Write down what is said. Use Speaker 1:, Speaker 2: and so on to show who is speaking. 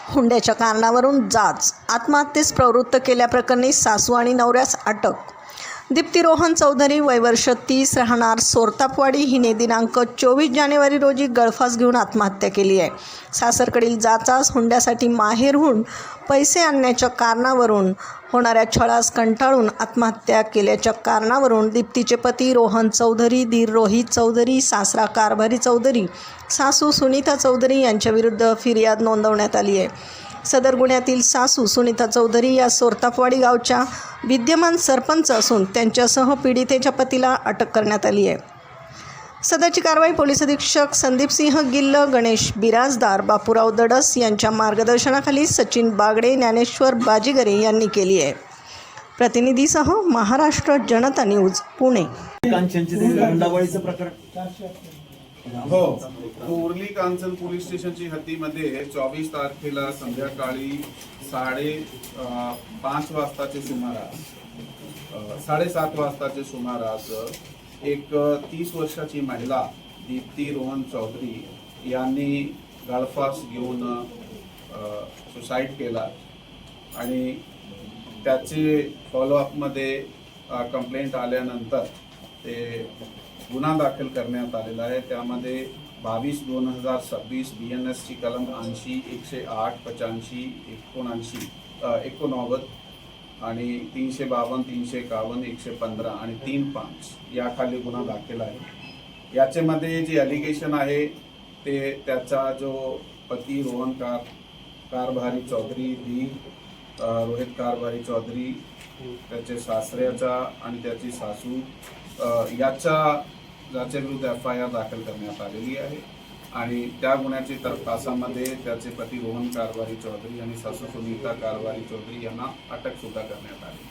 Speaker 1: हुंड्याच्या कारणावरून जाच, आत्महत्येस प्रवृत्त केल्याप्रकरणी सासू आणि नवऱ्यास अटक. दीप्ती रोहन चौधरी वय वर्ष 30 राहणार सोरतापवाडी हिने दिनांक 24 जानेवारी रोजी गळफास घेऊन आत्महत्या केली आहे. सासरकडील जाचास हुंड्यासाठी माहेरहून पैसे आणण्याच्या कारणावरून होणाऱ्या छळास कंटाळून आत्महत्या केल्याच्या कारणावरून दीप्तीचे पती रोहन चौधरी, दीर रोहित चौधरी, सासरा कारभारी चौधरी, सासू सुनीता चौधरी यांच्याविरुद्ध फिर्याद नोंदवण्यात आली आहे. सदर गुन्ह्यातील सासू सुनीता चौधरी या सोरतापवाडी गावच्या विद्यमान सरपंच असून त्यांच्यासह पीडितेच्या पतीला अटक करण्यात आली आहे. सदरची कारवाई पोलीस अधीक्षक संदीपसिंह गिल्ल, गणेश बिराजदार, बापूराव दडस यांच्या मार्गदर्शनाखाली सचिन बागडे, ज्ञानेश्वर बाजीगरे यांनी केली आहे. प्रतिनिधीसह महाराष्ट्र जनता न्यूज, पुणे.
Speaker 2: हो, उर्ली कांचन पोलीस स्टेशनची हद्दीमध्ये 24 तारखेला संध्याकाळी 5:30 वाजताचे सुमारास 7:30 वाजताचे सुमारास एक 30 वर्षाची महिला दीप्ती रोहन चौधरी यांनी गळफास घेऊन सुसाईड केला आणि त्याचे फॉलोअपमध्ये कंप्लेंट आल्यानंतर ते गुन्हा दाखल करण्यात आलेला आहे. त्यामध्ये 22/2026 BNS ची कलम 80, 108, 85, 89 आणि 352, 351, 115 आणि 3(5) याखाली गुन्हा दाखल आहे. याच्यामध्ये जे ॲलिगेशन आहे ते त्याचा जो पती रोहन कारभारी चौधरी, दीर रोहित कारभारी चौधरी, त्याचे सासऱ्याचा आणि त्याची सासू याच्या विरुद्ध FIR दाखल करण्यात आलेली आहे आणि त्या गुन्ह्याची तपासामध्ये त्याचे पती रोहन कारभारी चौधरी आणि सासू सुनीता कारभारी चौधरी यांना अटक सुद्धा करण्यात आली.